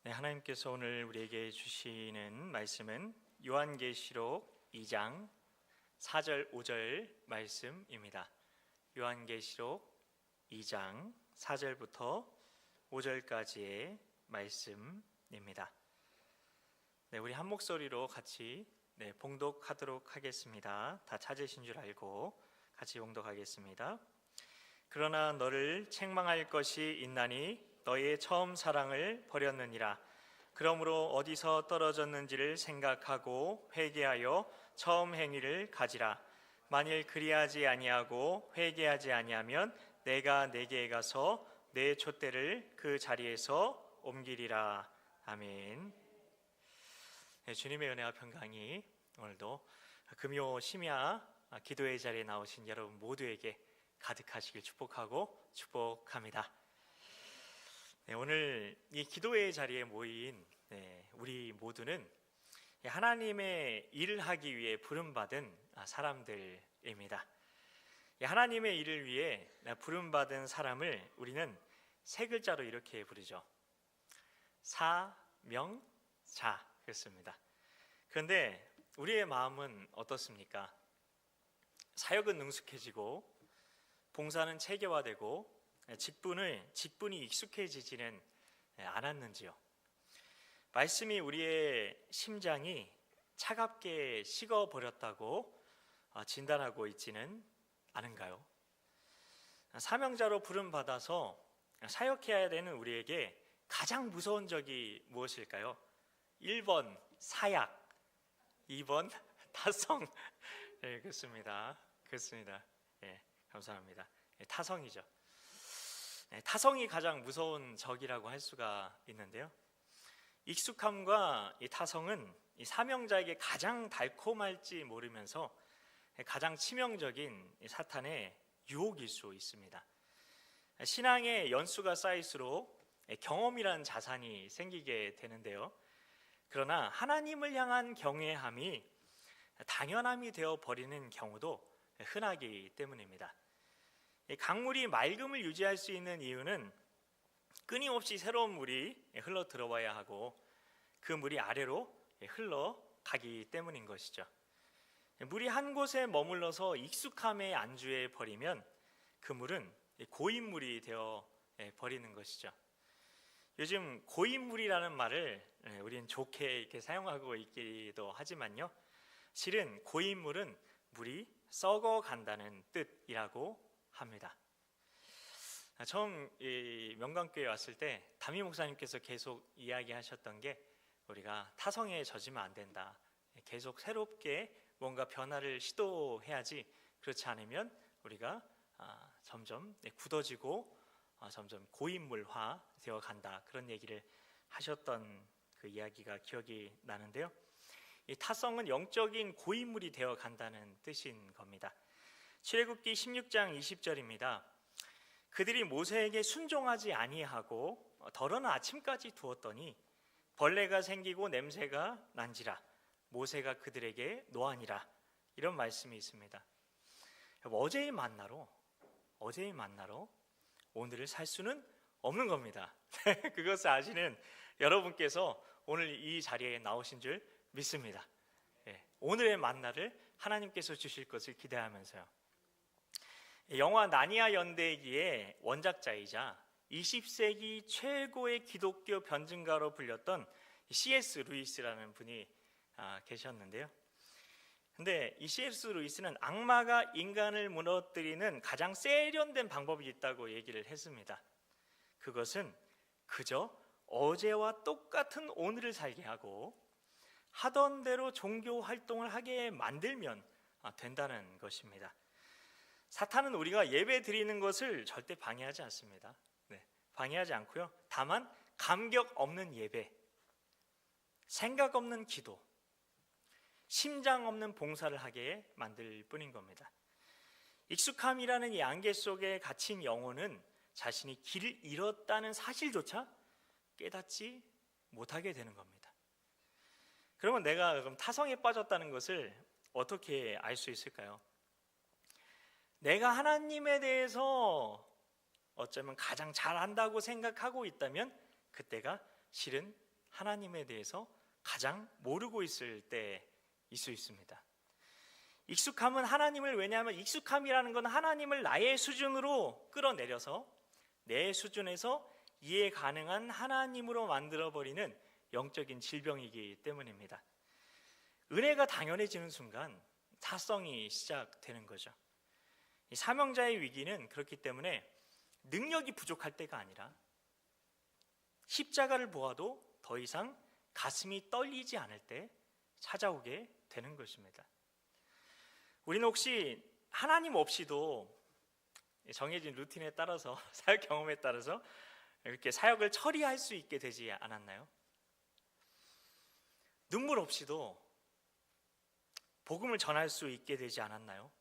네, 하나님께서 오늘 우리에게 주시는 말씀은 요한계시록 2장 4절 5절 말씀입니다. 요한계시록 2장 4절부터 5절까지의 말씀입니다. 네, 우리 한 목소리로 같이 봉독하도록 하겠습니다. 다 찾으신 줄 알고 같이 봉독하겠습니다. 그러나 너를 책망할 것이 있나니 너의 처음 사랑을 버렸느니라. 그러므로 어디서 떨어졌는지를 생각하고 회개하여 처음 행위를 가지라. 만일 그리하지 아니하고 회개하지 아니하면 내가 내게 가서 내 촛대를 그 자리에서 옮기리라. 아멘. 네, 주님의 은혜와 평강이 오늘도 금요 심야 기도의 자리에 나오신 여러분 모두에게 가득하시길 축복합니다. 네, 오늘 이 기도의 자리에 모인 우리 모두는 하나님의 일을 하기 위해 부름받은 사람들입니다. 하나님의 일을 위해 부름받은 사람을 우리는 세 글자로 이렇게 부르죠. 사명자. 그렇습니다. 그런데 우리의 마음은 어떻습니까? 사역은 능숙해지고 봉사는 체계화되고 직분이 익숙해지지는 않았는지요? 말씀이 우리의 심장이 차갑게 식어버렸다고 진단하고 있지는 않은가요? 사명자로 부름받아서 사역해야 되는 우리에게 가장 무서운 적이 무엇일까요? 1번 사약, 2번 타성. 네, 그렇습니다. 네, 감사합니다. 타성이죠. 타성이 가장 무서운 적이라고 할 수가 있는데요. 익숙함과 이 타성은 이 사명자에게 가장 달콤할지 모르면서 가장 치명적인 사탄의 유혹일 수 있습니다. 신앙의 연수가 쌓일수록 경험이라는 자산이 생기게 되는데요. 그러나 하나님을 향한 경외함이 당연함이 되어 버리는 경우도 흔하기 때문입니다. 강물이 맑음을 유지할 수 있는 이유는 끊임없이 새로운 물이 흘러 들어와야 하고 그 물이 아래로 흘러가기 때문인 것이죠. 물이 한 곳에 머물러서 익숙함에 안주해 버리면 그 물은 고인물이 되어 버리는 것이죠. 요즘 고인물이라는 말을 우리는 좋게 이렇게 사용하고 있기도 하지만요, 실은 고인물은 물이 썩어간다는 뜻이라고 합니다. 처음 이 명강교회 왔을 때 담임 목사님께서 계속 이야기하셨던 게 우리가 타성에 젖으면 안 된다. 계속 새롭게 뭔가 변화를 시도해야지, 그렇지 않으면 우리가 점점 굳어지고 점점 고인물화 되어 간다. 그런 얘기를 하셨던 그 이야기가 기억이 나는데요. 이 타성은 영적인 고인물이 되어 간다는 뜻인 겁니다. 출애굽기 16장 20절입니다. 그들이 모세에게 순종하지 아니하고 더러는 아침까지 두었더니 벌레가 생기고 냄새가 난지라 모세가 그들에게 노하니라. 이런 말씀이 있습니다. 어제의 만나로 오늘을 살 수는 없는 겁니다. 그것을 아시는 여러분께서 오늘 이 자리에 나오신 줄 믿습니다. 오늘의 만나를 하나님께서 주실 것을 기대하면서요. 영화 나니아 연대기의 원작자이자 20세기 최고의 기독교 변증가로 불렸던 C.S. 루이스라는 분이 계셨는데요. 근데 이 C.S. 루이스는 악마가 인간을 무너뜨리는 가장 세련된 방법이 있다고 얘기를 했습니다. 그것은 그저 어제와 똑같은 오늘을 살게 하고 하던 대로 종교 활동을 하게 만들면 된다는 것입니다. 사탄은 우리가 예배 드리는 것을 절대 방해하지 않습니다. 방해하지 않고요. 다만 감격 없는 예배, 생각 없는 기도, 심장 없는 봉사를 하게 만들 뿐인 겁니다. 익숙함이라는 이 안개 속에 갇힌 영혼은 자신이 길을 잃었다는 사실조차 깨닫지 못하게 되는 겁니다. 그러면 내가 그럼 타성에 빠졌다는 것을 어떻게 알 수 있을까요? 내가 하나님에 대해서 어쩌면 가장 잘 안다고 생각하고 있다면 그때가 실은 하나님에 대해서 가장 모르고 있을 때일 수 있습니다. 익숙함은 하나님을, 왜냐하면 익숙함이라는 건 하나님을 나의 수준으로 끌어내려서 내 수준에서 이해 가능한 하나님으로 만들어버리는 영적인 질병이기 때문입니다. 은혜가 당연해지는 순간 사성이 시작되는 거죠. 이 사명자의 위기는 그렇기 때문에 능력이 부족할 때가 아니라 십자가를 보아도 더 이상 가슴이 떨리지 않을 때 찾아오게 되는 것입니다. 우리는 혹시 하나님 없이도 정해진 루틴에 따라서 사역 경험에 따라서 이렇게 사역을 처리할 수 있게 되지 않았나요? 눈물 없이도 복음을 전할 수 있게 되지 않았나요?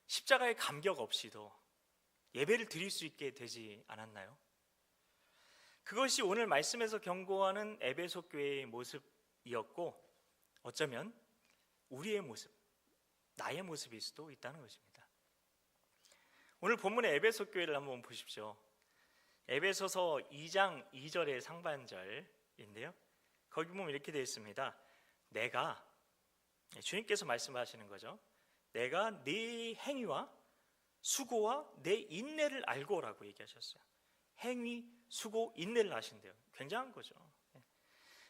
십자가의 감격 없이도 예배를 드릴 수 있게 되지 않았나요? 그것이 오늘 말씀에서 경고하는 에베소 교회의 모습이었고 어쩌면 우리의 모습, 나의 모습일 수도 있다는 것입니다. 오늘 본문의 에베소 교회를 한번 보십시오. 에베소서 2장 2절의 상반절인데요, 거기 보면 이렇게 되어 있습니다. 내가, 주님께서 말씀하시는 거죠. 내가 네 행위와 수고와 내 인내를 알고라고 얘기하셨어요. 행위, 수고, 인내를 아신대요. 굉장한 거죠.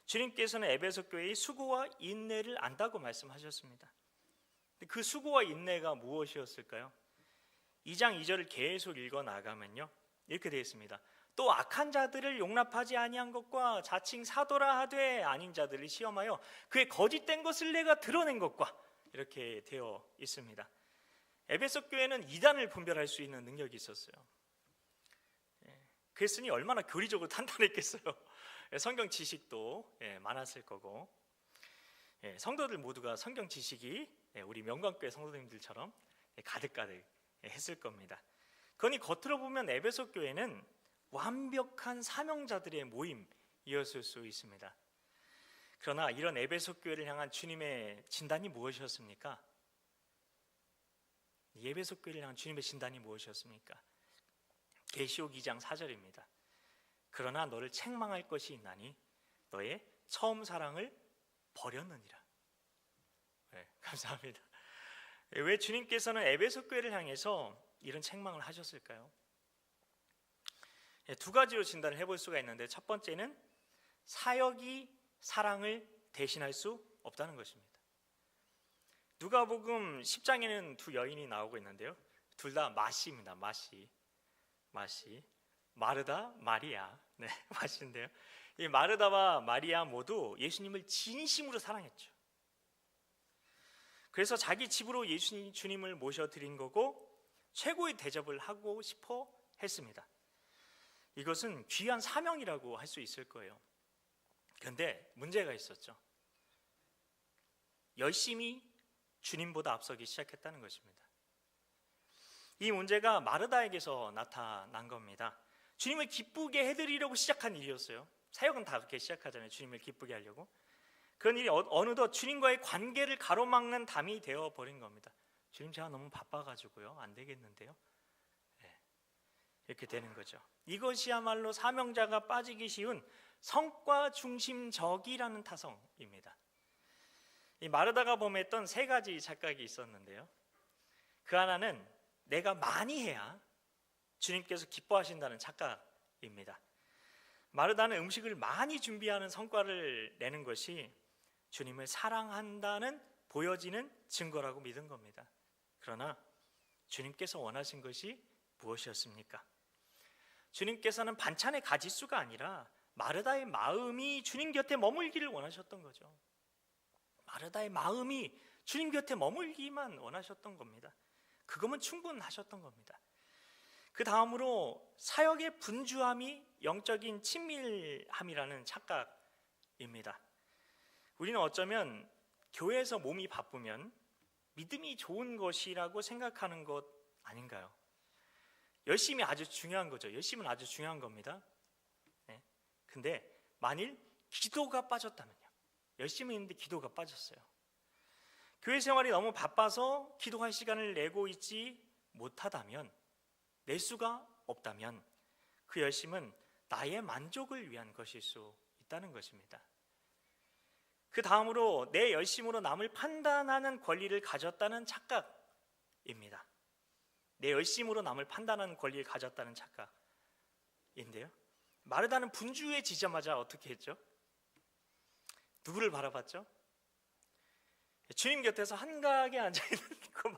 주님께서는 에베소 교회의 수고와 인내를 안다고 말씀하셨습니다. 그 수고와 인내가 무엇이었을까요? 2장 2절을 계속 읽어 나가면요, 이렇게 되어 있습니다. 또 악한 자들을 용납하지 아니한 것과 자칭 사도라 하되 아닌 자들을 시험하여 그의 거짓된 것을 내가 드러낸 것과, 이렇게 되어 있습니다. 에베소 교회는 이단을 분별할 수 있는 능력이 있었어요. 그랬으니 얼마나 교리적으로 탄탄했겠어요. 성경 지식도 많았을 거고, 성도들 모두가 성경 지식이 우리 명관교회 성도님들처럼 가득가득 했을 겁니다. 그러니 겉으로 보면 에베소 교회는 완벽한 사명자들의 모임이었을 수 있습니다. 그러나 이런 에베소 교회를 향한 주님의 진단이 무엇이었습니까? 에베소 교회를 향한 주님의 진단이 무엇이었습니까? 계시록 2장 4절입니다. 그러나 너를 책망할 것이 있나니 너의 처음 사랑을 버렸느니라. 감사합니다. 왜 주님께서는 에베소 교회를 향해서 이런 책망을 하셨을까요? 두 가지로 진단을 해볼 수가 있는데, 첫 번째는 사역이 사랑을 대신할 수 없다는 것입니다. 누가복음 10장에는 두 여인이 나오고 있는데요, 둘 다 마시입니다. 마시, 마르다, 마리아. 마시인데요, 이 마르다와 마리아 모두 예수님을 진심으로 사랑했죠. 그래서 자기 집으로 주님을 모셔드린 거고 최고의 대접을 하고 싶어 했습니다. 이것은 귀한 사명이라고 할 수 있을 거예요. 그런데 문제가 있었죠. 열심히 주님보다 앞서기 시작했다는 것입니다. 이 문제가 마르다에게서 나타난 겁니다. 주님을 기쁘게 해드리려고 시작한 일이었어요. 사역은 다 그렇게 시작하잖아요. 주님을 기쁘게 하려고. 그런 일이 어느덧 주님과의 관계를 가로막는 담이 되어버린 겁니다. 주님, 제가 너무 바빠가지고요, 안 되겠는데요. 이렇게 되는 거죠. 이것이야말로 사명자가 빠지기 쉬운 성과 중심적이라는 타성입니다. 이 마르다가 범했던 세 가지 착각이 있었는데요, 그 하나는 내가 많이 해야 주님께서 기뻐하신다는 착각입니다. 마르다는 음식을 많이 준비하는 성과를 내는 것이 주님을 사랑한다는 보여지는 증거라고 믿은 겁니다. 그러나 주님께서 원하신 것이 무엇이었습니까? 주님께서는 반찬의 가짓수가 아니라 마르다의 마음이 주님 곁에 머물기를 원하셨던 거죠. 마르다의 마음이 주님 곁에 머물기만 원하셨던 겁니다. 그거면 충분하셨던 겁니다. 그 다음으로 사역의 분주함이 영적인 친밀함이라는 착각입니다. 우리는 어쩌면 교회에서 몸이 바쁘면 믿음이 좋은 것이라고 생각하는 것 아닌가요? 열심이 아주 중요한 거죠. 열심은 아주 중요한 겁니다. 근데 만일 기도가 빠졌다면요, 열심히 있는데 기도가 빠졌어요. 교회 생활이 너무 바빠서 기도할 시간을 내고 있지 못하다면, 낼 수가 없다면 그 열심은 나의 만족을 위한 것일 수 있다는 것입니다. 그 다음으로 내 열심으로 남을 판단하는 권리를 가졌다는 착각입니다. 내 열심으로 남을 판단하는 권리를 가졌다는 착각인데요, 마르다는 분주해지자마자 어떻게 했죠? 누구를 바라봤죠? 주님 곁에서 한가하게 앉아있는 그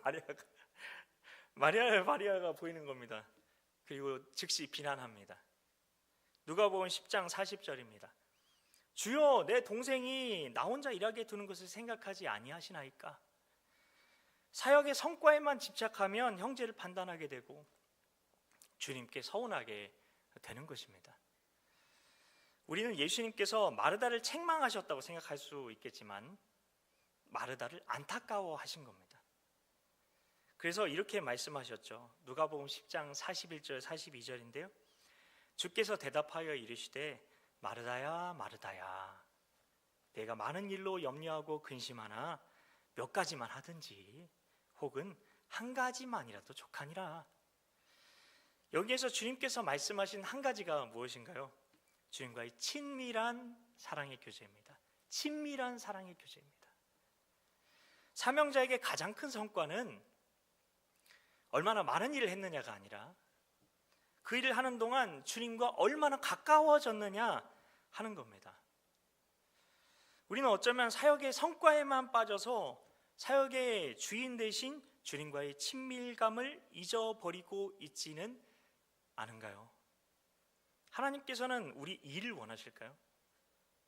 마리아가 보이는 겁니다. 그리고 즉시 비난합니다. 누가복음 10장 40절입니다. 주여, 내 동생이 나 혼자 일하게 두는 것을 생각하지 아니하시나이까? 사역의 성과에만 집착하면 형제를 판단하게 되고 주님께 서운하게 되는 것입니다. 우리는 예수님께서 마르다를 책망하셨다고 생각할 수 있겠지만 마르다를 안타까워하신 겁니다. 그래서 이렇게 말씀하셨죠. 누가복음 10장 41절 42절인데요. 주께서 대답하여 이르시되 마르다야 마르다야, 내가 많은 일로 염려하고 근심하나 몇 가지만 하든지 혹은 한 가지만이라도 족하니라. 여기에서 주님께서 말씀하신 한 가지가 무엇인가요? 주님과의 친밀한 사랑의 교제입니다. 친밀한 사랑의 교제입니다. 사명자에게 가장 큰 성과는 얼마나 많은 일을 했느냐가 아니라 그 일을 하는 동안 주님과 얼마나 가까워졌느냐 하는 겁니다. 우리는 어쩌면 사역의 성과에만 빠져서 사역의 주인 대신 주님과의 친밀감을 잊어버리고 있지는 않은가요? 하나님께서는 우리 일을 원하실까요?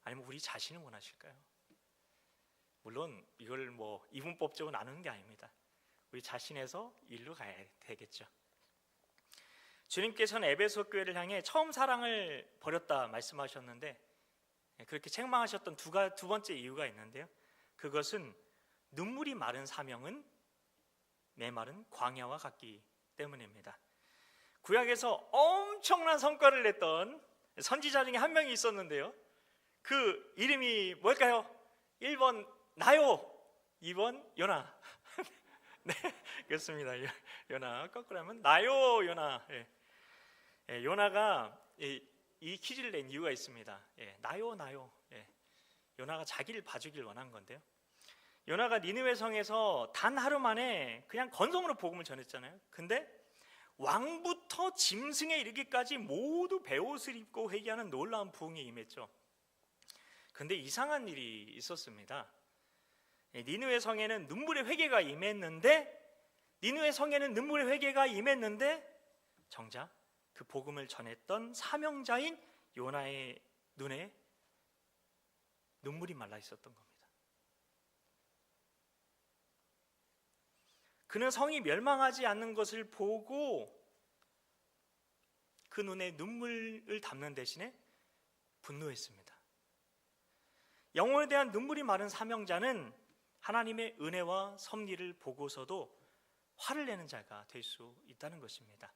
아니면 우리 자신을 원하실까요? 물론 이걸 이분법적으로 나누는 게 아닙니다. 우리 자신에서 일로 가야 되겠죠. 주님께서는 에베소 교회를 향해 처음 사랑을 버렸다 말씀하셨는데, 그렇게 책망하셨던 두 번째 이유가 있는데요, 그것은 눈물이 마른 사명은 메마른 광야와 같기 때문입니다. 구약에서 엄청난 성과를 냈던 선지자 중에 한 명이 있었는데요, 그 이름이 뭘까요? 1번 나요, 2번 요나. 네, 그렇습니다. 요나, 거꾸로 하면 나요 요나. 요나가 이 퀴즈를 낸 이유가 있습니다. 나요. 요나가 자기를 봐주길 원한 건데요, 요나가 니느웨 성에서 단 하루 만에 그냥 건성으로 복음을 전했잖아요. 근데 왕부터 짐승에 이르기까지 모두 베옷을 입고 회개하는 놀라운 부흥이 임했죠. 근데 이상한 일이 있었습니다. 니느웨 성에는 눈물의 회개가 임했는데 정작 그 복음을 전했던 사명자인 요나의 눈에 눈물이 말라 있었던 겁니다. 그는 성이 멸망하지 않는 것을 보고 그 눈에 눈물을 담는 대신에 분노했습니다. 영혼에 대한 눈물이 마른 사명자는 하나님의 은혜와 섭리를 보고서도 화를 내는 자가 될 수 있다는 것입니다.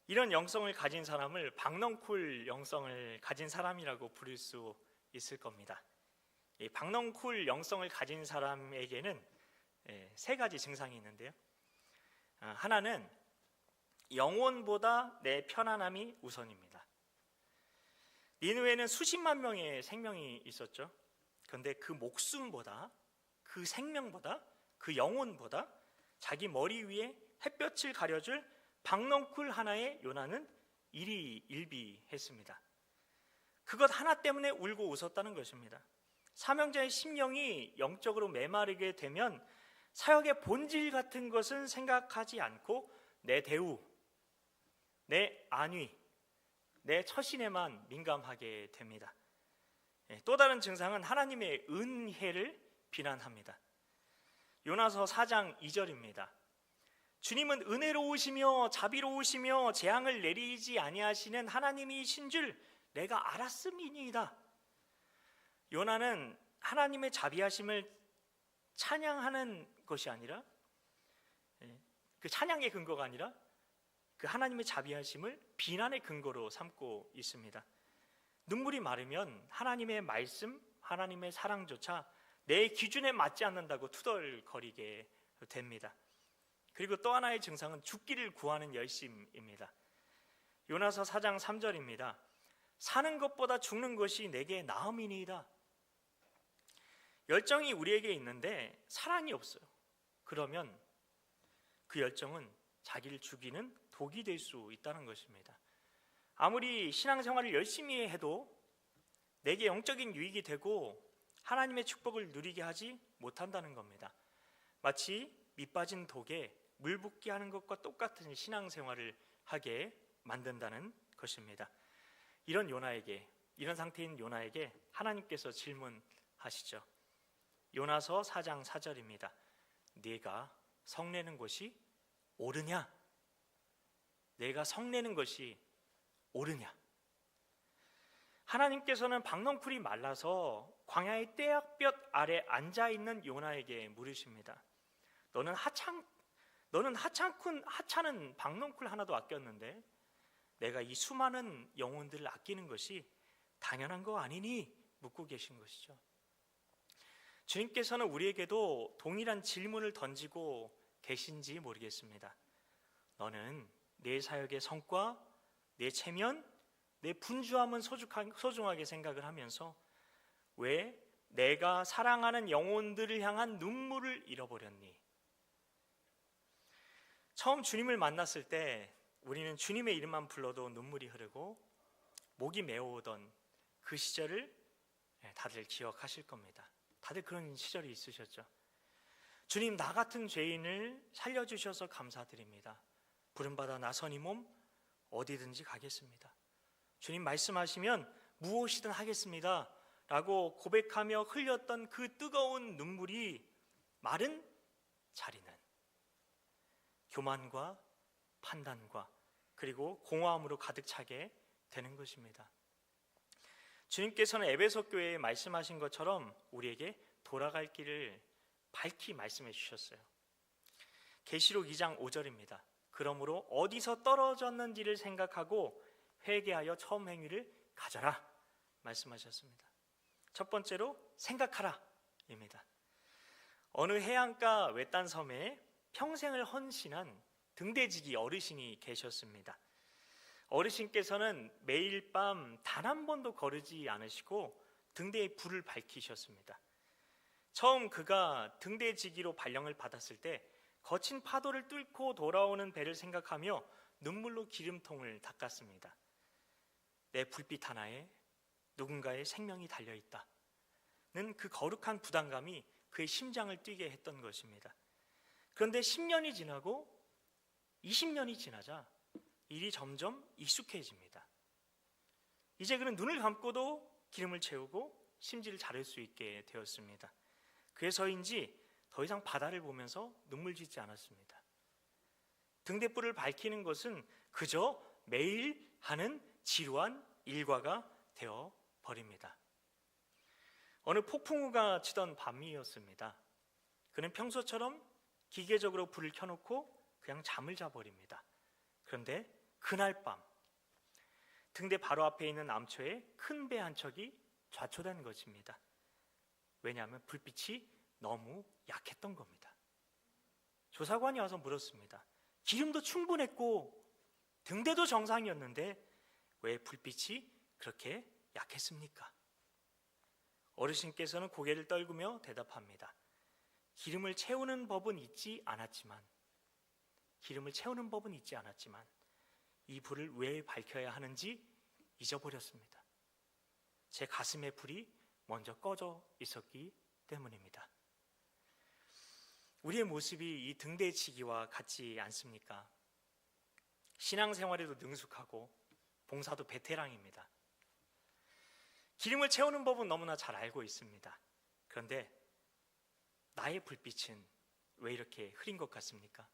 이런 영성을 가진 사람을 박넝쿨 영성을 가진 사람이라고 부를 수 있을 겁니다. 이 박넝쿨 영성을 가진 사람에게는 세 가지 증상이 있는데요, 하나는 영혼보다 내 편안함이 우선입니다. 니느웨는 수십만 명의 생명이 있었죠. 그런데 그 목숨보다, 그 생명보다, 그 영혼보다 자기 머리 위에 햇볕을 가려줄 박넝쿨 하나의 요나는 일희일비했습니다. 그것 하나 때문에 울고 웃었다는 것입니다. 사명자의 심령이 영적으로 메마르게 되면 사역의 본질 같은 것은 생각하지 않고 내 대우, 내 안위, 내 처신에만 민감하게 됩니다. 또 다른 증상은 하나님의 은혜를 비난합니다. 요나서 4장 2절입니다. 주님은 은혜로우시며 자비로우시며 재앙을 내리지 아니하시는 하나님이신 줄 내가 알았음이니이다. 요나는 하나님의 자비하심을 찬양하는 것이 아니라, 그 찬양의 근거가 아니라 그 하나님의 자비하심을 비난의 근거로 삼고 있습니다. 눈물이 마르면 하나님의 말씀, 하나님의 사랑조차 내 기준에 맞지 않는다고 투덜거리게 됩니다. 그리고 또 하나의 증상은 죽기를 구하는 열심입니다. 요나서 4장 3절입니다. 사는 것보다 죽는 것이 내게 나음이니이다. 열정이 우리에게 있는데 사랑이 없어요. 그러면 그 열정은 자기를 죽이는 독이 될 수 있다는 것입니다. 아무리 신앙생활을 열심히 해도 내게 영적인 유익이 되고 하나님의 축복을 누리게 하지 못한다는 겁니다. 마치 밑 빠진 독에 물 붓기 하는 것과 똑같은 신앙생활을 하게 만든다는 것입니다. 이런 상태인 요나에게 하나님께서 질문하시죠. 요나서 4장 4절입니다. 네가 성내는 것이 옳으냐? 내가 성내는 것이 옳으냐? 하나님께서는 박넝쿨이 말라서 광야의 떼약볕 아래 앉아있는 요나에게 물으십니다. 너는 하찮은 박넝쿨 하나도 아꼈는데 내가 이 수많은 영혼들을 아끼는 것이 당연한 거 아니니? 묻고 계신 것이죠. 주님께서는 우리에게도 동일한 질문을 던지고 계신지 모르겠습니다. 너는 내 사역의 성과, 내 체면, 내 분주함은 소중하게 생각을 하면서 왜 내가 사랑하는 영혼들을 향한 눈물을 잃어버렸니? 처음 주님을 만났을 때 우리는 주님의 이름만 불러도 눈물이 흐르고 목이 메어오던 그 시절을 다들 기억하실 겁니다. 다들 그런 시절이 있으셨죠. 주님, 나 같은 죄인을 살려주셔서 감사드립니다. 부름받아 나선 이 몸 어디든지 가겠습니다. 주님 말씀하시면 무엇이든 하겠습니다 라고 고백하며 흘렸던 그 뜨거운 눈물이 마른 자리는 교만과 판단과 그리고 공허함으로 가득 차게 되는 것입니다. 주님께서는 에베소 교회에 말씀하신 것처럼 우리에게 돌아갈 길을 밝히 말씀해 주셨어요. 계시록 2장 5절입니다. 그러므로 어디서 떨어졌는지를 생각하고 회개하여 처음 행위를 가져라 말씀하셨습니다. 첫 번째로 생각하라 입니다. 어느 해안가 외딴 섬에 평생을 헌신한 등대지기 어르신이 계셨습니다. 어르신께서는 매일 밤 단 한 번도 거르지 않으시고 등대에 불을 밝히셨습니다. 처음 그가 등대지기로 발령을 받았을 때 거친 파도를 뚫고 돌아오는 배를 생각하며 눈물로 기름통을 닦았습니다. 내 불빛 하나에 누군가의 생명이 달려있다는 그 거룩한 부담감이 그의 심장을 뛰게 했던 것입니다. 그런데 10년이 지나고 20년이 지나자 일이 점점 익숙해집니다. 이제 그는 눈을 감고도 기름을 채우고 심지를 자를 수 있게 되었습니다. 그래서인지 더 이상 바다를 보면서 눈물 짓지 않았습니다. 등대불을 밝히는 것은 그저 매일 하는 지루한 일과가 되어 버립니다. 어느 폭풍우가 치던 밤이었습니다. 그는 평소처럼 기계적으로 불을 켜놓고 그냥 잠을 자버립니다. 그런데 그날 밤 등대 바로 앞에 있는 암초에 큰 배 한 척이 좌초된 것입니다. 왜냐하면 불빛이 너무 약했던 겁니다. 조사관이 와서 물었습니다. 기름도 충분했고 등대도 정상이었는데 왜 불빛이 그렇게 약했습니까? 어르신께서는 고개를 떨구며 대답합니다. 기름을 채우는 법은 있지 않았지만 이 불을 왜 밝혀야 하는지 잊어버렸습니다. 제 가슴의 불이 먼저 꺼져 있었기 때문입니다. 우리의 모습이 이 등대치기와 같지 않습니까? 신앙생활에도 능숙하고 봉사도 베테랑입니다. 기름을 채우는 법은 너무나 잘 알고 있습니다. 그런데 나의 불빛은 왜 이렇게 흐린 것 같습니까?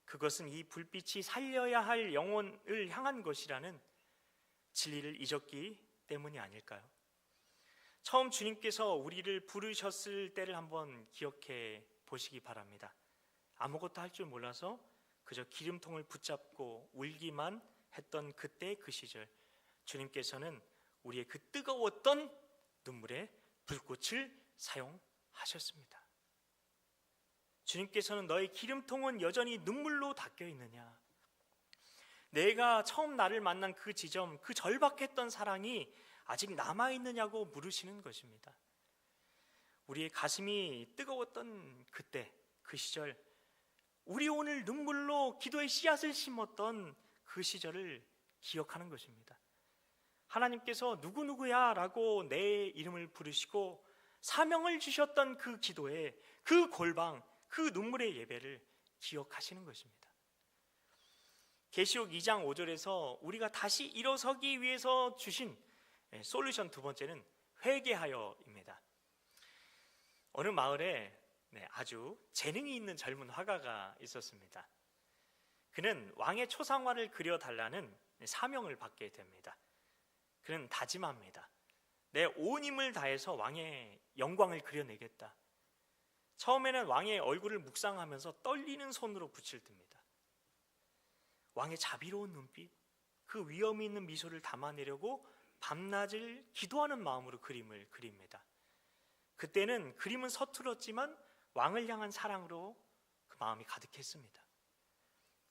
그것은 이 불빛이 살려야 할 영혼을 향한 것이라는 진리를 잊었기 때문이 아닐까요? 처음 주님께서 우리를 부르셨을 때를 한번 기억해 보시기 바랍니다. 아무것도 할 줄 몰라서 그저 기름통을 붙잡고 울기만 했던 그때 그 시절, 주님께서는 우리의 그 뜨거웠던 눈물에 불꽃을 사용하셨습니다. 주님께서는 너의 기름통은 여전히 눈물로 닦여 있느냐? 내가 처음 나를 만난 그 지점, 그 절박했던 사랑이 아직 남아있느냐고 물으시는 것입니다. 우리의 가슴이 뜨거웠던 그때, 그 시절, 우리 오늘 눈물로 기도의 씨앗을 심었던 그 시절을 기억하는 것입니다. 하나님께서 누구누구야 라고 내 이름을 부르시고 사명을 주셨던 그 기도에, 그 골방, 그 눈물의 예배를 기억하시는 것입니다. 계시록 2장 5절에서 우리가 다시 일어서기 위해서 주신 솔루션 두 번째는 회개하여입니다. 어느 마을에 아주 재능이 있는 젊은 화가가 있었습니다. 그는 왕의 초상화를 그려달라는 사명을 받게 됩니다. 그는 다짐합니다. 내 온 힘을 다해서 왕의 영광을 그려내겠다. 처음에는 왕의 얼굴을 묵상하면서 떨리는 손으로 붓을 듭니다. 왕의 자비로운 눈빛, 그 위엄이 있는 미소를 담아내려고 밤낮을 기도하는 마음으로 그림을 그립니다. 그때는 그림은 서툴었지만 왕을 향한 사랑으로 그 마음이 가득했습니다.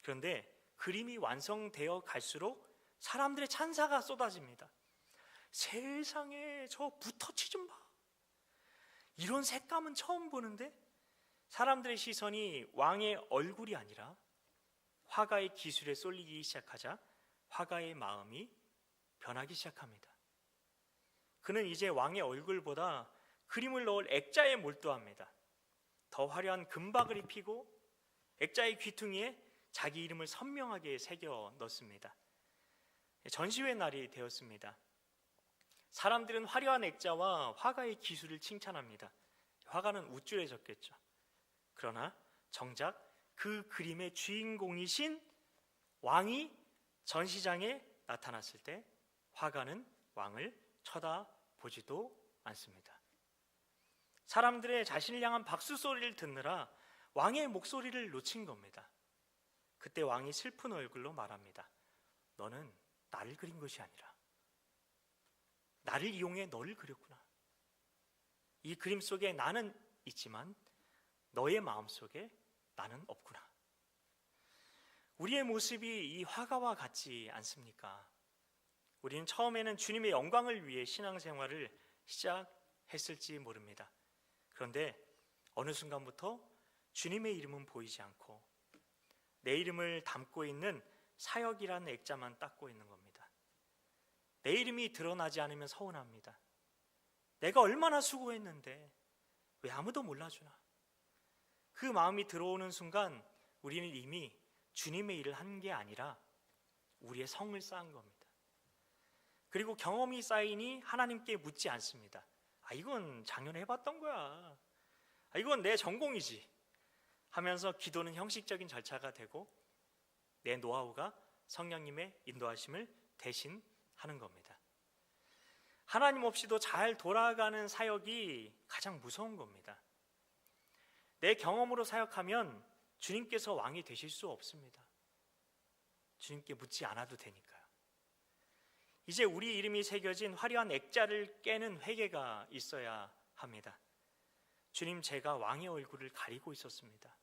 그런데 그림이 완성되어 갈수록 사람들의 찬사가 쏟아집니다. 세상에 저 붓터치 좀 봐. 이런 색감은 처음 보는데. 사람들의 시선이 왕의 얼굴이 아니라 화가의 기술에 쏠리기 시작하자 화가의 마음이 변하기 시작합니다. 그는 이제 왕의 얼굴보다 그림을 넣을 액자에 몰두합니다. 더 화려한 금박을 입히고 액자의 귀퉁이에 자기 이름을 선명하게 새겨 넣습니다. 전시회 날이 되었습니다. 사람들은 화려한 액자와 화가의 기술을 칭찬합니다. 화가는 우쭐해졌겠죠. 그러나 정작 그 그림의 주인공이신 왕이 전시장에 나타났을 때 화가는 왕을 쳐다보지도 않습니다. 사람들의 자신을 향한 박수 소리를 듣느라 왕의 목소리를 놓친 겁니다. 그때 왕이 슬픈 얼굴로 말합니다. 너는 나를 그린 것이 아니라 나를 이용해 너를 그렸구나. 이 그림 속에 나는 있지만 너의 마음 속에 나는 없구나. 우리의 모습이 이 화가와 같지 않습니까? 우리는 처음에는 주님의 영광을 위해 신앙생활을 시작했을지 모릅니다. 그런데 어느 순간부터 주님의 이름은 보이지 않고 내 이름을 담고 있는 사역이라는 액자만 닦고 있는 겁니다. 내 이름이 드러나지 않으면 서운합니다. 내가 얼마나 수고했는데 왜 아무도 몰라주나? 그 마음이 들어오는 순간 우리는 이미 주님의 일을 한 게 아니라 우리의 성을 쌓은 겁니다. 그리고 경험이 쌓이니 하나님께 묻지 않습니다. 이건 작년에 해봤던 거야. 이건 내 전공이지 하면서 기도는 형식적인 절차가 되고 내 노하우가 성령님의 인도하심을 대신 하는 겁니다. 하나님 없이도 잘 돌아가는 사역이 가장 무서운 겁니다. 내 경험으로 사역하면 주님께서 왕이 되실 수 없습니다. 주님께 묻지 않아도 되니까요. 이제 우리 이름이 새겨진 화려한 액자를 깨는 회개가 있어야 합니다. 주님, 제가 왕의 얼굴을 가리고 있었습니다.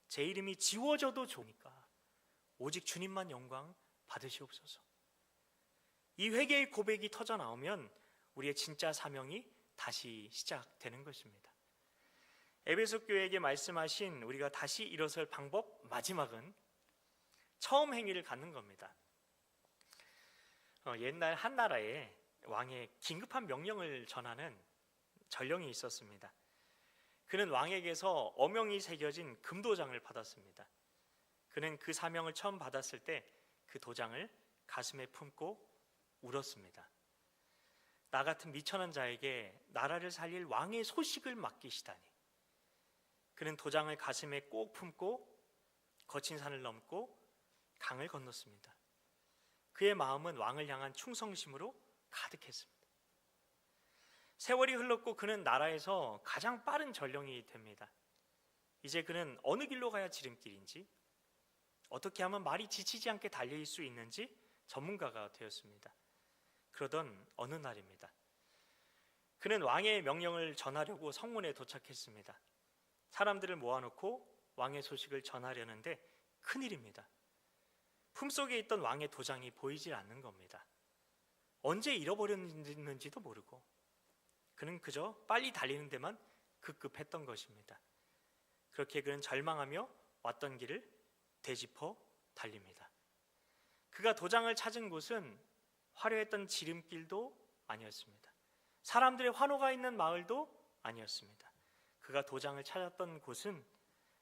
제 이름이 지워져도 좋으니까 오직 주님만 영광 받으시옵소서. 이 회개의 고백이 터져 나오면 우리의 진짜 사명이 다시 시작되는 것입니다. 에베소 교회에게 말씀하신 우리가 다시 일어설 방법 마지막은 처음 행위를 갖는 겁니다. 옛날 한나라에 왕의 긴급한 명령을 전하는 전령이 있었습니다. 그는 왕에게서 어명이 새겨진 금도장을 받았습니다. 그는 그 사명을 처음 받았을 때 그 도장을 가슴에 품고 울었습니다. 나 같은 미천한 자에게 나라를 살릴 왕의 소식을 맡기시다니. 그는 도장을 가슴에 꼭 품고 거친 산을 넘고 강을 건넜습니다. 그의 마음은 왕을 향한 충성심으로 가득했습니다. 세월이 흘렀고 그는 나라에서 가장 빠른 전령이 됩니다. 이제 그는 어느 길로 가야 지름길인지, 어떻게 하면 말이 지치지 않게 달릴 수 있는지 전문가가 되었습니다. 그러던 어느 날입니다. 그는 왕의 명령을 전하려고 성문에 도착했습니다. 사람들을 모아놓고 왕의 소식을 전하려는데 큰일입니다. 품속에 있던 왕의 도장이 보이질 않는 겁니다. 언제 잃어버렸는지도 모르고 그는 그저 빨리 달리는 데만 급급했던 것입니다. 그렇게 그는 절망하며 왔던 길을 되짚어 달립니다. 그가 도장을 찾은 곳은 화려했던 지름길도 아니었습니다. 사람들의 환호가 있는 마을도 아니었습니다. 그가 도장을 찾았던 곳은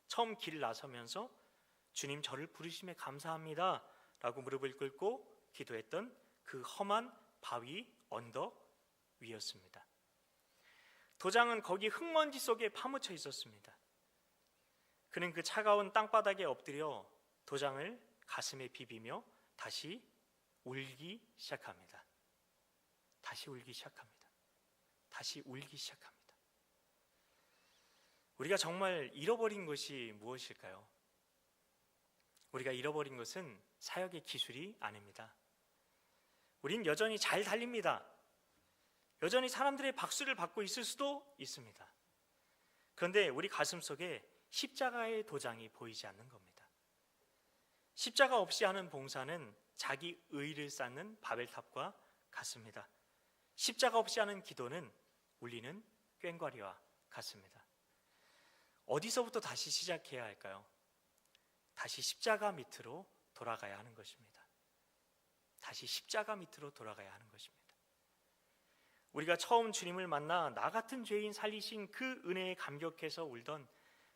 처음 길을 나서면서 주님 저를 부르심에 감사합니다 라고 무릎을 꿇고 기도했던 그 험한 바위 언덕 위였습니다. 도장은 거기 흙먼지 속에 파묻혀 있었습니다. 그는 그 차가운 땅바닥에 엎드려 도장을 가슴에 비비며 다시 울기 시작합니다. 다시 울기 시작합니다. 다시 울기 시작합니다. 우리가 정말 잃어버린 것이 무엇일까요? 우리가 잃어버린 것은 사역의 기술이 아닙니다. 우린 여전히 잘 달립니다. 여전히 사람들의 박수를 받고 있을 수도 있습니다. 그런데 우리 가슴 속에 십자가의 도장이 보이지 않는 겁니다. 십자가 없이 하는 봉사는 자기 의를 쌓는 바벨탑과 같습니다. 십자가 없이 하는 기도는 울리는 꽹과리와 같습니다. 어디서부터 다시 시작해야 할까요? 다시 십자가 밑으로 돌아가야 하는 것입니다. 다시 십자가 밑으로 돌아가야 하는 것입니다. 우리가 처음 주님을 만나 나 같은 죄인 살리신 그 은혜에 감격해서 울던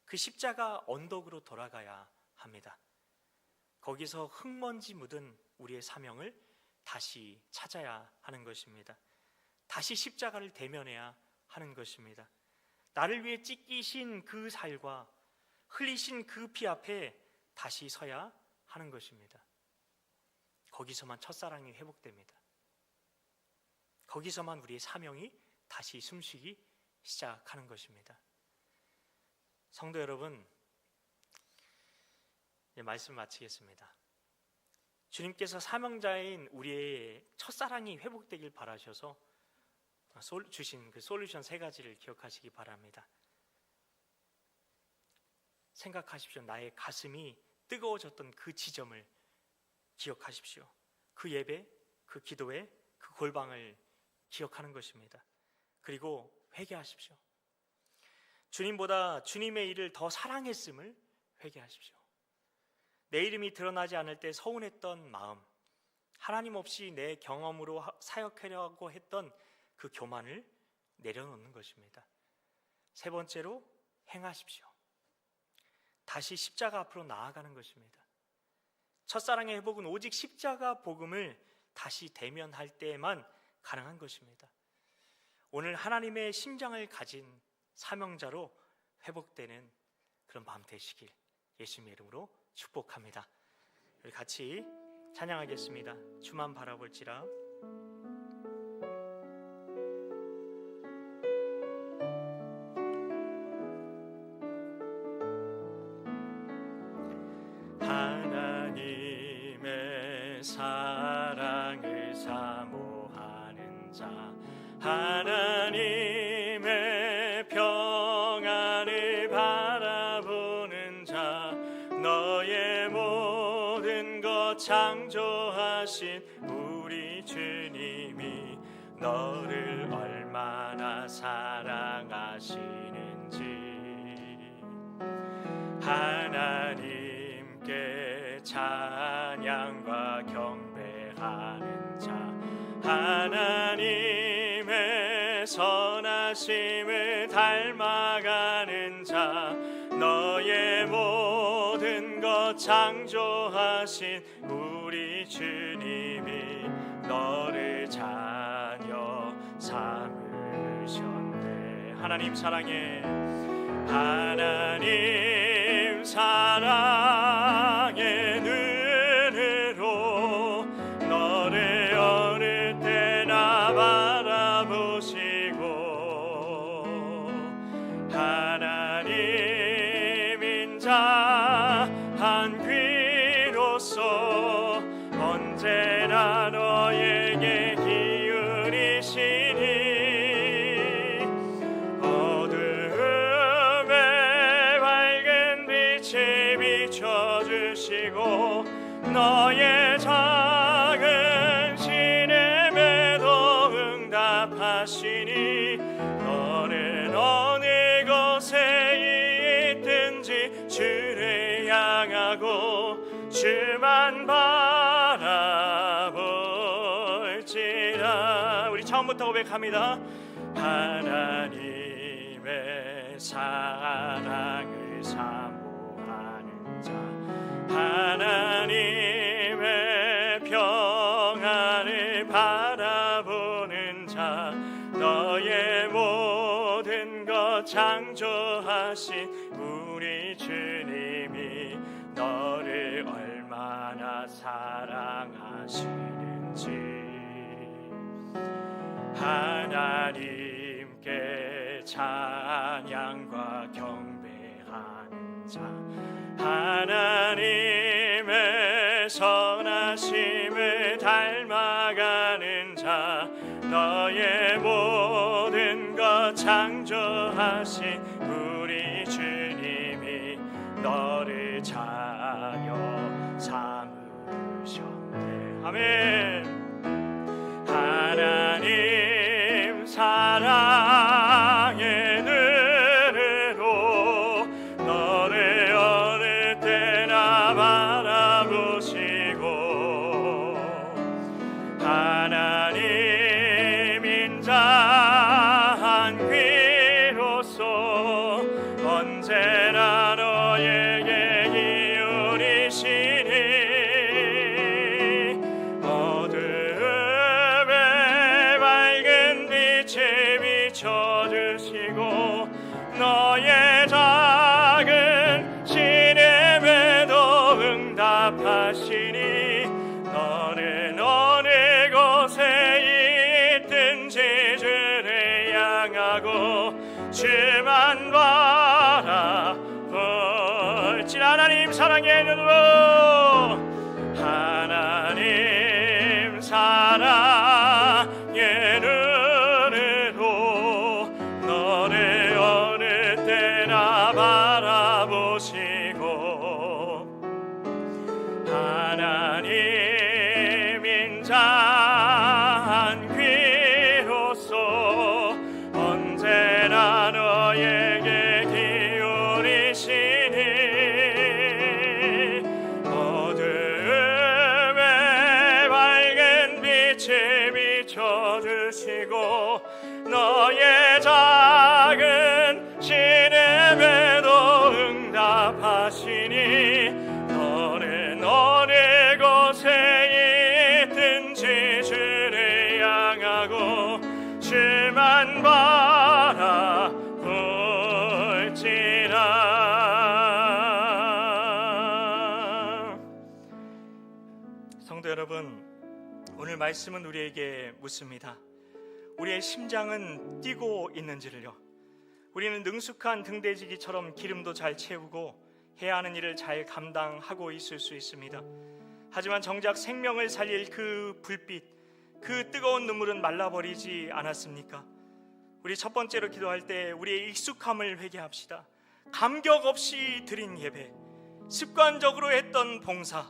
그 십자가 언덕으로 돌아가야 합니다. 거기서 흙먼지 묻은 우리의 사명을 다시 찾아야 하는 것입니다. 다시 십자가를 대면해야 하는 것입니다. 나를 위해 찢기신 그 살과 흘리신 그 피 앞에 다시 서야 하는 것입니다. 거기서만 첫사랑이 회복됩니다. 거기서만 우리의 사명이 다시 숨쉬기 시작하는 것입니다. 성도 여러분, 말씀 마치겠습니다. 주님께서 사명자인 우리의 첫사랑이 회복되길 바라셔서 주신 그 솔루션 3가지를 기억하시기 바랍니다. 생각하십시오. 나의 가슴이 뜨거워졌던 그 지점을 기억하십시오. 그 예배, 그 기도회, 그 골방을 기억하는 것입니다. 그리고 회개하십시오. 주님보다 주님의 일을 더 사랑했음을 회개하십시오. 내 이름이 드러나지 않을 때 서운했던 마음, 하나님 없이 내 경험으로 사역하려고 했던 그 교만을 내려놓는 것입니다. 3번째로 행하십시오. 다시 십자가 앞으로 나아가는 것입니다. 첫사랑의 회복은 오직 십자가 복음을 다시 대면할 때에만 가능한 것입니다. 오늘 하나님의 심장을 가진 사명자로 회복되는 그런 마음 되시길 예수님의 이름으로 축복합니다. 우리 같이 찬양하겠습니다. 주만 바라볼지라. 하나님의 사랑을 사모하는 자, 하나님의 평안을 바라보는 자, 너의 모든 것 창조하신 우리 주님이 너를 얼마나 사랑하시는지, 하나님께 찬양과 경배하는 자, 하나님의 선하심을 닮아가는 자, 너의 모든 것 창조하신 우리 주님이 너를 자녀 삼으셨네. 하나님 사랑해, 하나님 사랑의 눈으로 너를 어릴 때나 바라보시고, 하나님인 자 한 귀로서 언제나 너에게 기울이시니, 어둠에 밝은 빛에 비춰주시고 하시고 너의 작은 신음에도 응답하시니 너는 어느 곳에 있든지 주를 향하고 주만 바라볼지라. 우리 처음부터 고백합니다. 하나님의 사랑을 사모하는 자, 하나님의 평안을 바라보는 자, 너의 모든 것 창조하신 우리 주님이 너를 얼마나 사랑하시는지 하나님께 찬양과 경배하는 자, 하나님의 선하심을 닮아가는 자, 너의 모든 것 창조하신 우리 주님이 너를 자녀 삼으셨네. 아멘. 하나님 사랑의 눈으로 너를 어느 때나 바라보시고 하나님 인자한 귀로서 언제나 너에게 기울이시니 비춰주시고 너의 작은 신음에도 응답하시니 너는 어느 곳에 있든지 주를 향하고 주만 바라볼지. 하나님 사랑의 눈으로 하나님 사랑의 눈 하나님 인자한 귀로서 언제나 너에게 기울이시니 어둠에 밝은 빛을 비춰주시고 너의 작은 신음에도 응답하시니 너는 어느 곳에 있든지 주를 향하고 주만 바라볼지라. 성도 여러분, 오늘 말씀은 우리에게 묻습니다. 우리의 심장은 뛰고 있는지를요. 우리는 능숙한 등대지기처럼 기름도 잘 채우고 해야 하는 일을 잘 감당하고 있을 수 있습니다. 하지만 정작 생명을 살릴 그 불빛, 그 뜨거운 눈물은 말라버리지 않았습니까? 우리 첫 번째로 기도할 때 우리의 익숙함을 회개합시다. 감격 없이 드린 예배, 습관적으로 했던 봉사,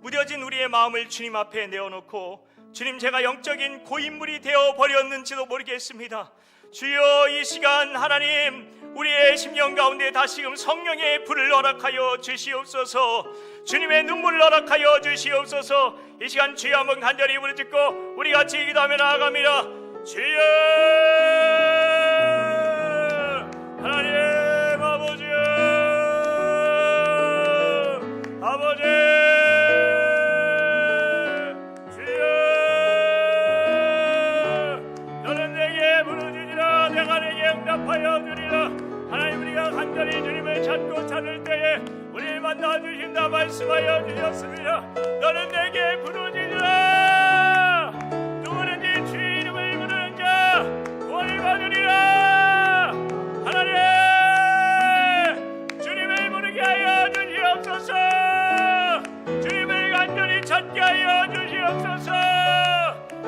무뎌진 우리의 마음을 주님 앞에 내어놓고 주님, 제가 영적인 고인물이 되어버렸는지도 모르겠습니다. 주여, 이 시간 하나님 우리의 심령 가운데 다시금 성령의 불을 허락하여 주시옵소서. 주님의 눈물을 허락하여 주시옵소서. 이 시간 주여 한번 간절히 부르짖고 우리 같이 기도하며 나아갑니다. 주여, 하나님 아버지, 아버지 주여, 너는 내게 부르짖으라 내가 내게 응답하여 주리라. 하나님, 우리가 간절히 주님을 찾고 찾을 때에 우리를 만나 주신다 말씀하여 주셨습니다. 너는 내게 부르짖으라. 누구든지 주 이름을 부르는 자 구원을 받으리라. 하나님, 주님을 부르게 하여 주시옵소서. 주님을 간절히 찾게 하여 주시옵소서.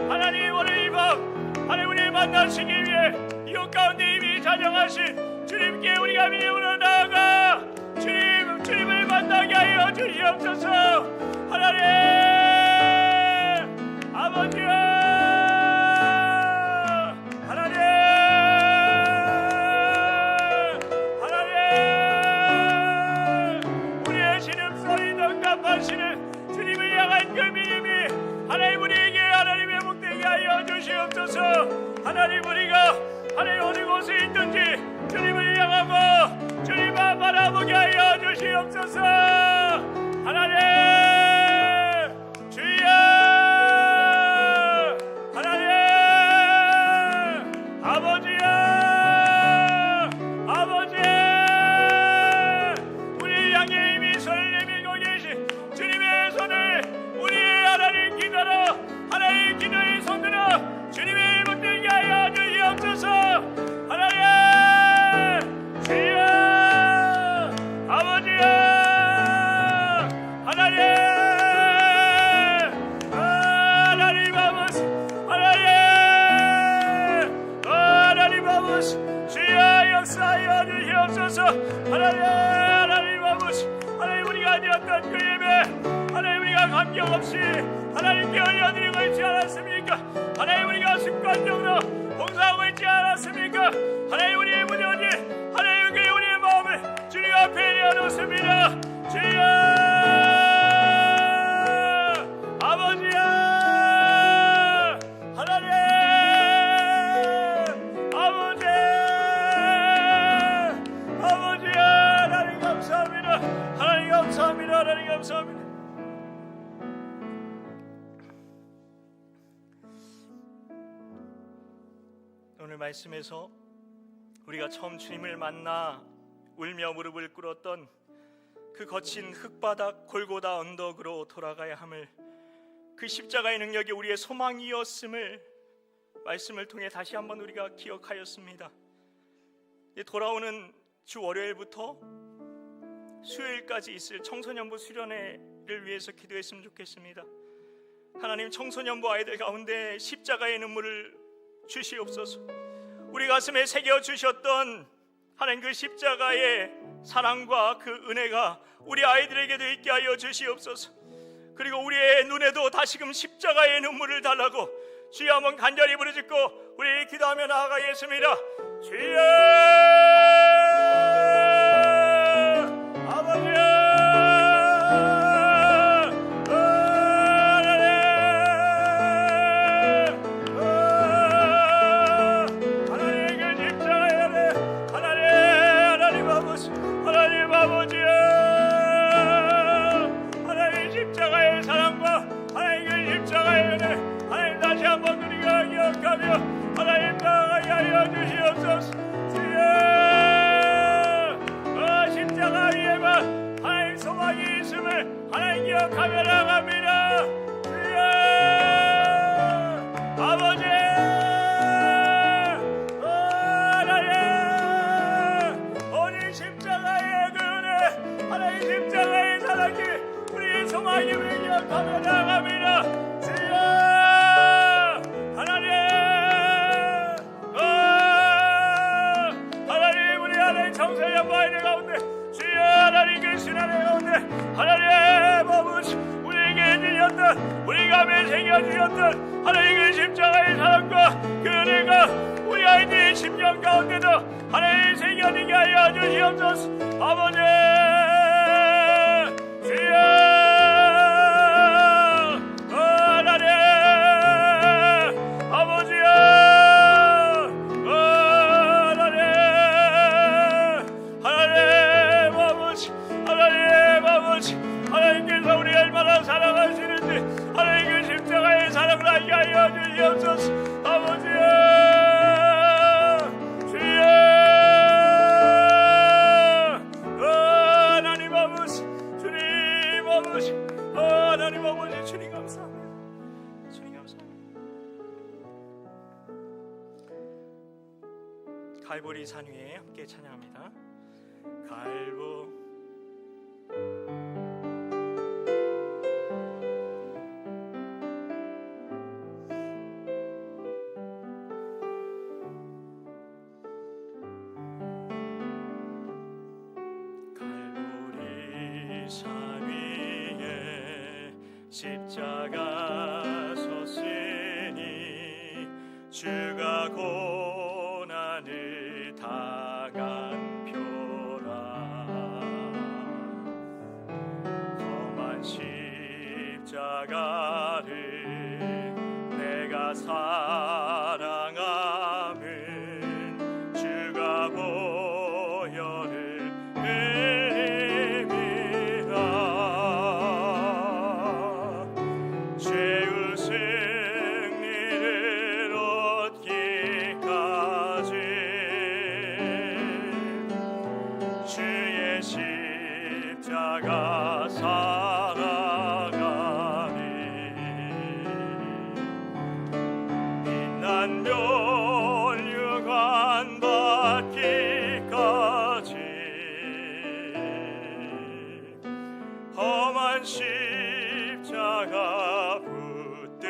하나님, 오늘 이 밤 하나님 우리를 만나시기 위해 이곳 가운데 이미 자정하신 주님께 우리가 믿음으로 나아가 주님을 만나기 되게 하여 주시옵소서. 하나님 아버지여, 하나님 우리의 신음소리 응답하시는 주님을 향한 그 믿음이 하나님 우리에게 하나님의 복되게 하여 주시옵소서. 하나님 우리가 하나님 어느 곳에 있든지 주님을 향하고 주님만 바라보게 하여 주시옵소서. 하나님 주여, 하나님 아버지여, 아버지 우리 향해 이미 설레미고 계신 주님의 손을 우리의 하나님 기도로 하나님 기도의 손들어 주님의 복되게 하여 주시옵소서. 하나님 주여, 아버지여, 하나님 하나님 아버지, 하나님 아버지 주여 역사하여 주시옵소서. 하나님 아버지, 하나님 우리가 드렸던 그 예배 하나님 우리가 감격 없이 하나님께 올려드리고 있지 않았습니까? 하나님 우리가 습관적으로 봉사하고 있지 않았습니까? 하나님 우리의 무뎌진 하나님 그 우리의 마음을 주님 앞에 내어놓습니다. 주여 아버지야, 하나님 아버지, 아버지야 하나님 감사합니다. 하나님 감사합니다. 하나님 감사합니다. 오늘 말씀에서 우리가 처음 주님을 만나 울며 무릎을 꿇었던 그 거친 흙바닥 골고다 언덕으로 돌아가야 함을, 그 십자가의 능력이 우리의 소망이었음을 말씀을 통해 다시 한번 우리가 기억하였습니다. 돌아오는 주 월요일부터 수요일까지 있을 청소년부 수련회를 위해서 기도했으면 좋겠습니다. 하나님 청소년부 아이들 가운데 십자가의 눈물을 주시옵소서. 우리 가슴에 새겨주셨던 하나님 그 십자가의 사랑과 그 은혜가 우리 아이들에게도 있게 하여 주시옵소서. 그리고 우리의 눈에도 다시금 십자가의 눈물을 달라고 주여 한번 간절히 부르짖고 우리 기도하며 나아가겠습니다. 주여 아버지여, 하나님 나아가게 하여 주시옵소서. 주여 십자가 위에만 하나님 소망이 있음을 하나님 기억하며 나갑니다. 주여 아버지, 하나님 오늘 십자가의 그 은혜 하나님 십자가의 사랑이 우리 소망임을 기억하며 나갑니다. 주여 청소년 아이들 가운데 주여 하나님 그 신앙의 가운데 하나님 아버지 우리에게 주셨던 우리가 매생겨 주셨던 하나님 그 십자가의 사랑과 그 은혜가 우리 아이들의 심령 가운데도 하나님 새겨지게 하여 주시옵소서. 아버지 주여 하나님께서 우리 얼마나 사랑하시는지 하나님 그 십자가의 사랑을 알게 하여 주시옵소서. 아버지여 주여 하나님 아버지 주님 아버지 하나님 아버지 주님 감사합니다. 주님 감사합니다. 갈보리 산 위에 함께 찬양합니다. 갈보 산 십자가 섰으니 주가 고난을 당한 표라. 험한 십자가를 내가 사랑함은 주가 보혈을 흘림이라. 죄의 승리를 얻기까지 주의 십자가 살아가니 빛난 멸류관 받기까지 험한 십자가 붙들겠네.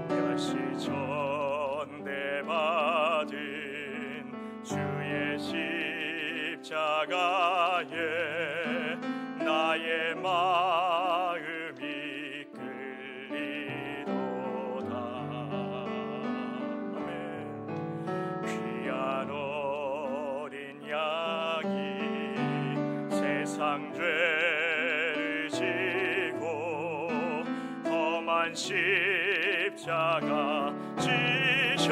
멸시전대받은 주의 십자가에 나의 마음이 끌리도다. 아멘. 귀한 어린 양이 세상 죄를 지고 험한 십자가 지셨도다.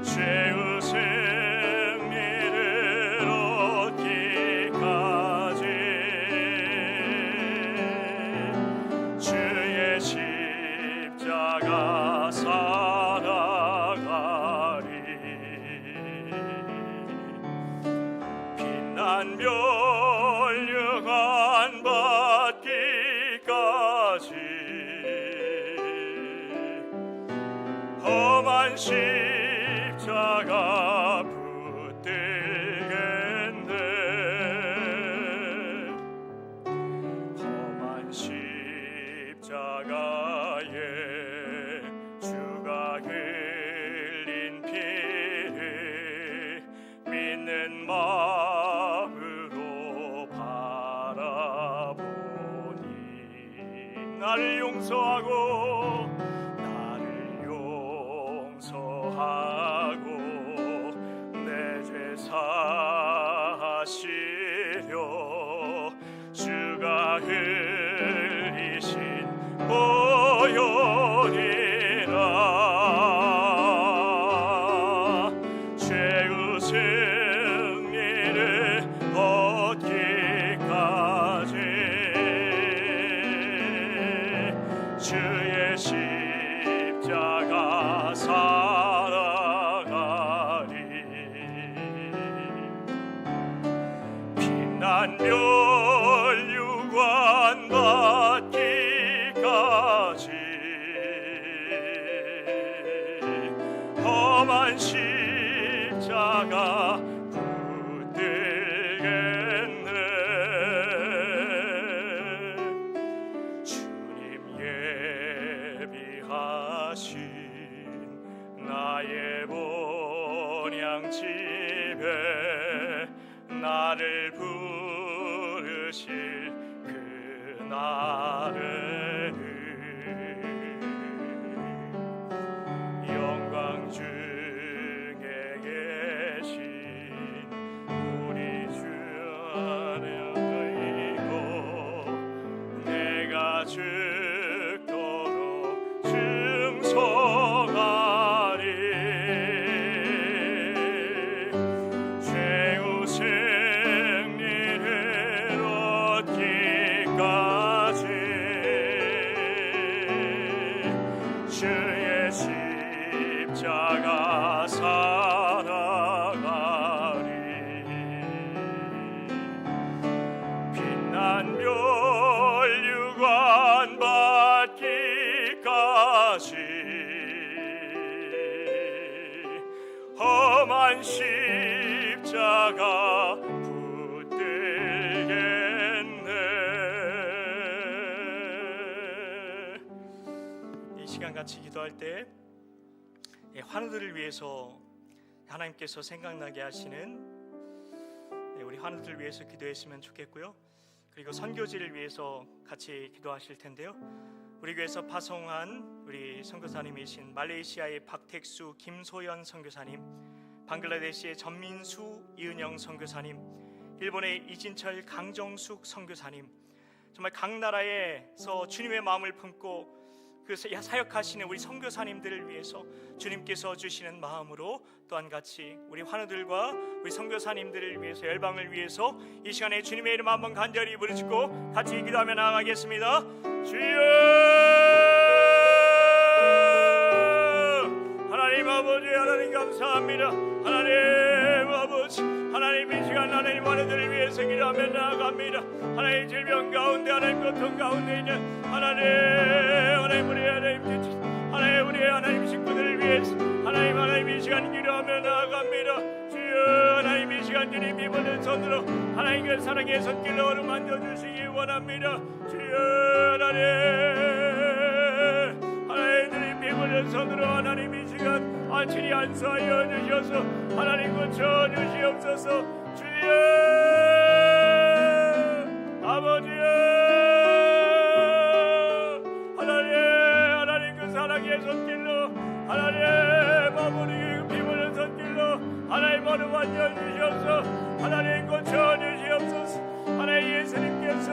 죄의 승리를 얻기까지 주의 십자가 살아가리. 빛난 멸류관 받기까지 험한 십자가 붙들겠네. 험한 십자가에 주가 흘린 피를 믿는 마음으로 바라보니 나를 용서하고 내 죄 사하시려 주가 흘리신 보혈이라. 죄의 승리를 얻기까지 주의 십자가 살아가리. 빛난 멸류관 받기까지 험한 십자가 붙들겠네. 주님 예비하신 나의 본향 집에 나를 부르실 그날에는 영광 중에 계신 우리 주 안에 있고 내가 죽도록 증서하리. 죄의 승리를 얻기까지 주의 십자가 살아가리. 빛난 멸류관 받기까지 험한 십자가 붙들겠네. 이 시간 같이 기도할 때 환우들을 위해서 하나님께서 생각나게 하시는 우리 환우들 위해서 기도했으면 좋겠고요. 그리고 선교지를 위해서 같이 기도하실 텐데요. 우리 교회에서 파송한 우리 선교사님이신 말레이시아의 박택수 김소연 선교사님, 방글라데시의 전민수 이은영 선교사님, 일본의 이진철 강정숙 선교사님, 정말 각 나라에서 주님의 마음을 품고 그 사역하시는 우리 선교사님들을 위해서 주님께서 주시는 마음으로 또한 같이 우리 환우들과 우리 선교사님들을 위해서, 열방을 위해서 이 시간에 주님의 이름 한번 간절히 부르짖고 같이 기도하며 나아가겠습니다. 주여, 하나님 아버지, 하나님 감사합니다. 하나님 아버지, 하나님 이 시간 하나님 환우들을 위해서 기도하며 나아갑니다. 하나님 질병 가운데, 하나님 고통 가운데 있는 하나님 우리 하나님 우리 하나님 식구들을 위해서 하나님 이 시간 기도하며 나아갑니다. 주여, 하나님 이 시간 주님 비보는 손으로 하나님 그 사랑의 손길로 어루만져 주시기 원합니다. 주여, 하나님 주님 비보는 손으로 하나님 이 시간 안친히 안수하여 주셔서 하나님 고쳐 주시옵소서. 주여, 아버지여, 하나님 그 사랑의 손길로 하나님 아버지 비보는 손길로 하나님 어루만져 주셔서 하나님 고쳐 주시옵소서. 하나님 예수님께서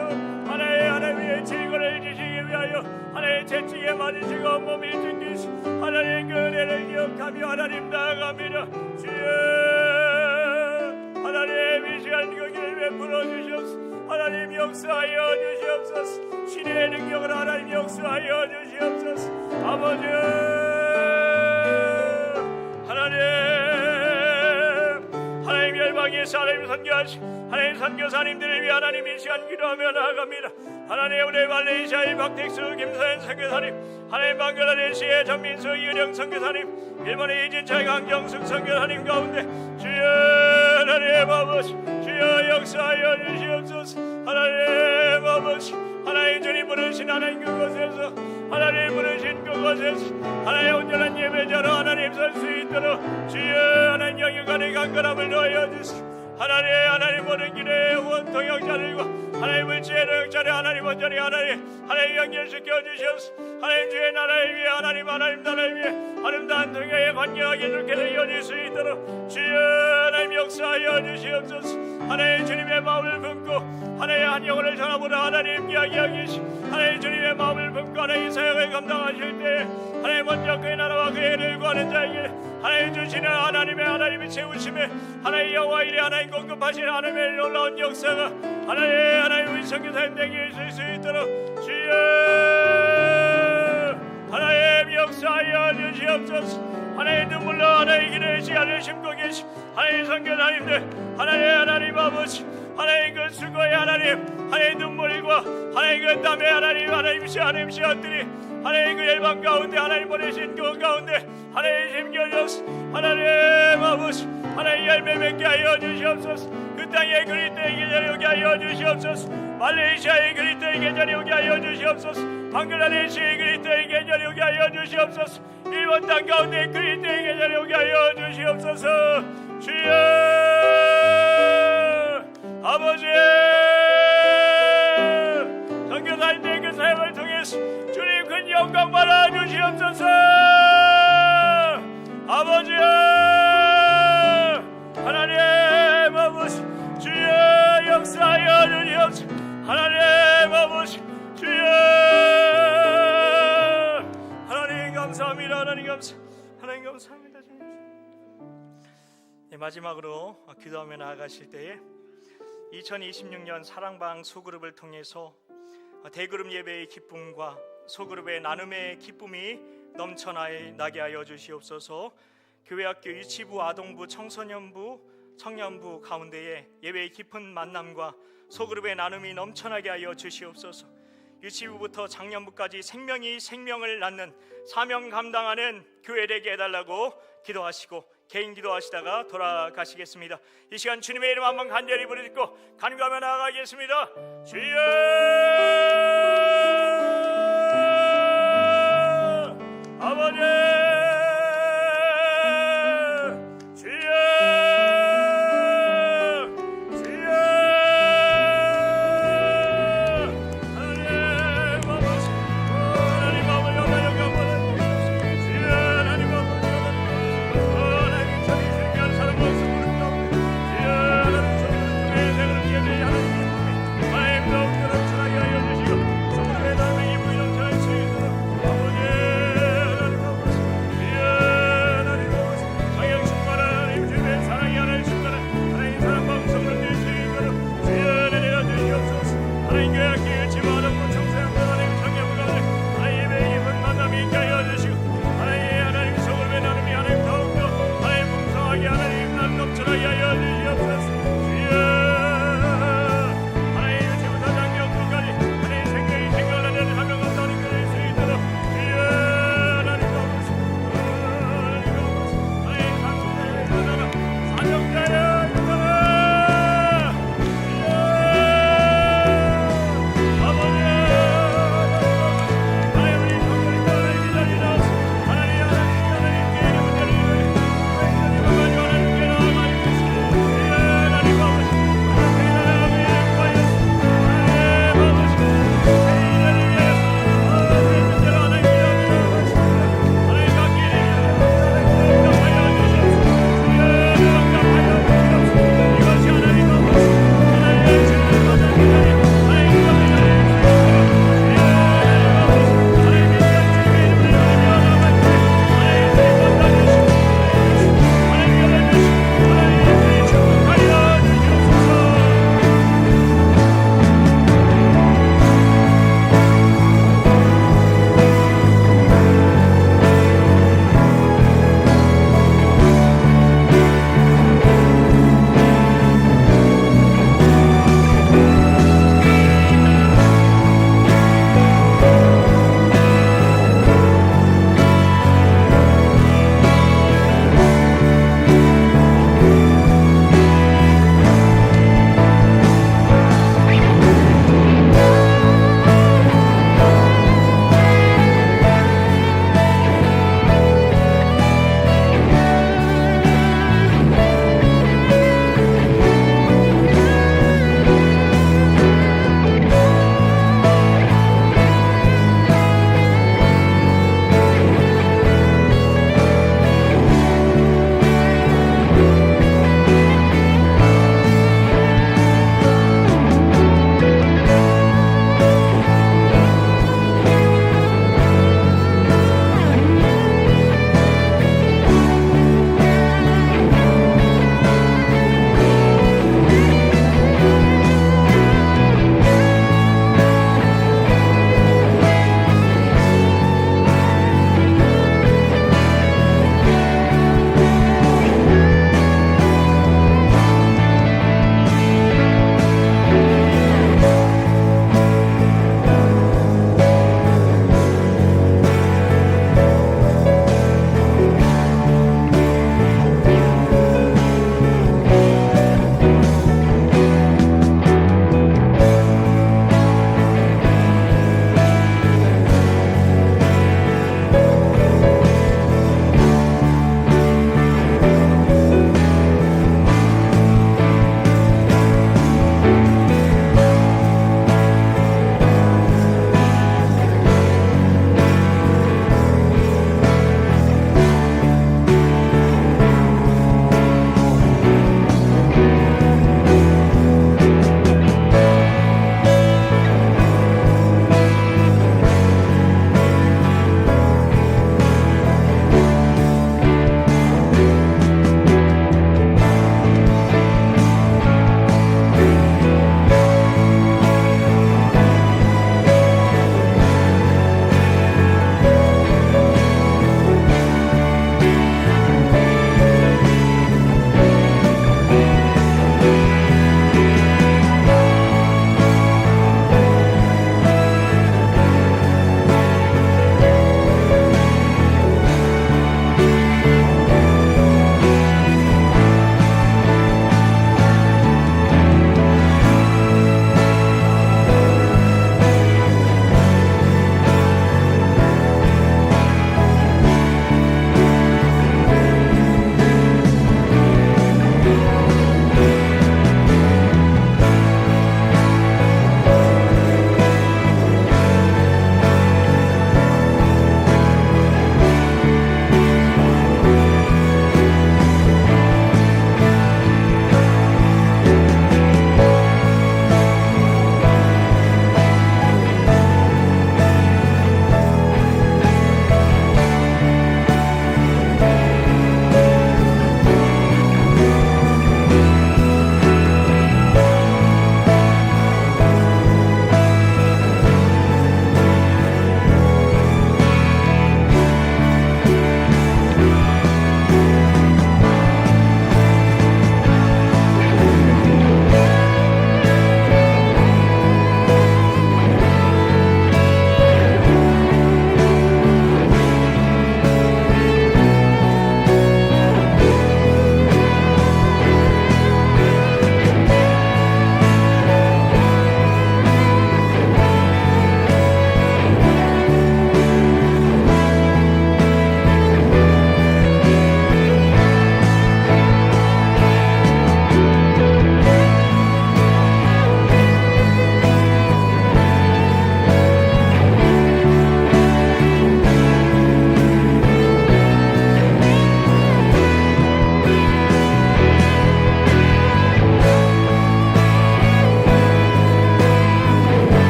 하나님의 질거를 주시기 위하여 하나님 채찍에 맞으시고 온몸이 찢기시 하나님 그 은혜를 기억하며 하나님 나아갑니다. 주여, 하나님 이 시간 거기를 베풀어 주시옵소서. 하나님 역사하여 주시옵소서. 신의 능력으로 하나님 역사하여 주시옵소서. 아버지 하나님 열방에서 하나님 선교하시 하나님 선교사님들을 위해 하나님 이 시간 기도하며 나아갑니다. 하나님 우리 말레이시아의 박택수 김서연 선교사님, 하나님 방글라데시의 전민수 이은영 선교사님, 일본의 이진철 강정숙 선교사님 가운데 주여, 하나님 아버지 주여 역사하여 주시옵소서. 하나님 아버지, 하나님 주님 부르신 하나님 그곳에서 하나님 부르신 그곳에서 하나님 온전한 예배자로 하나님 설 수 있도록 주여, 하나님 영역간의 강건함을 더하여 주시옵소서. 하나님 모든 길에 원통역자들과 하나님 물질의 능력자를 하나님 온전히 하나님 연결시켜 주시옵소서. 하나님 주의 나라를 위해 하나님 나라를 위해 아름다운 등의 관계하게 이렇게 되어질 수 있도록 주여, 하나님 역사하여 주시옵소서. 하나님 주님의 마음을 품고 하나님 한 영혼을 전하보다 하나님 이야기하기시 하나님 주님의 마음을 품고 하나님 사역을 감당하실 때 하나님 먼저 그의 나라와 그의 일을 구하는 자에게 하나님 주시는 하나님의 채우심에 하나님 여호와 이레 하나님 공급하시는 하나님의 놀라운 역사가 하나님 우리 선교사님에게 있을 수 있도록 주여, 하나님 역사하여 주시옵소서. 하나님 눈물로 하나님 기도의 씨앗을 심고 계시 하나님 선교사님들 하나님 아버지 하나님 그 수고의 하나님 눈물과 하나님 그 땀의 하나님 씨앗들이 하나님 그 열방 가운데 하나님 보내신 그 가운데 하나님 심겨져서 하나님 아버지 하나님 열매 맺게 하여 주시옵소서. 그 땅에 그리스도의 계절이 오게 하여 주시옵소서. 말레이시아의 그리스도의 계절이 오게 하여 주시옵소서. 방글라데시의 그리스도의 계절이 오게 하여 주시옵소서. 일본 땅 가운데 그리스도의 계절이 오게 하여 주시옵소서. 주여, 아버지 선교사님의 그 사역을 통해서 주님 큰 영광 받아 주시옵소서. 아버지 하나님 아버지 주여 역사하여 주시옵소서. 하나님 아버지 주여, 하나님 감사합니다. 하나님 감사합니다. 주님. 네, 마지막으로 기도하며 나아가실 때에 2026년 사랑방 소그룹을 통해서 대그룹 예배의 기쁨과 소그룹의 나눔의 기쁨이 넘쳐나게 하여 주시옵소서. 교회학교 유치부, 아동부, 청소년부, 청년부 가운데에 예배의 깊은 만남과 소그룹의 나눔이 넘쳐나게 하여 주시옵소서. 유치부부터 장년부까지 생명이 생명을 낳는 사명 감당하는 교회 되게 해달라고 기도하시고 개인 기도하시다가 돌아가시겠습니다. 이 시간 주님의 이름 한번 간절히 부르짖고 간구하며 나아가겠습니다. 주여, 아버지 주여, 주나 위하여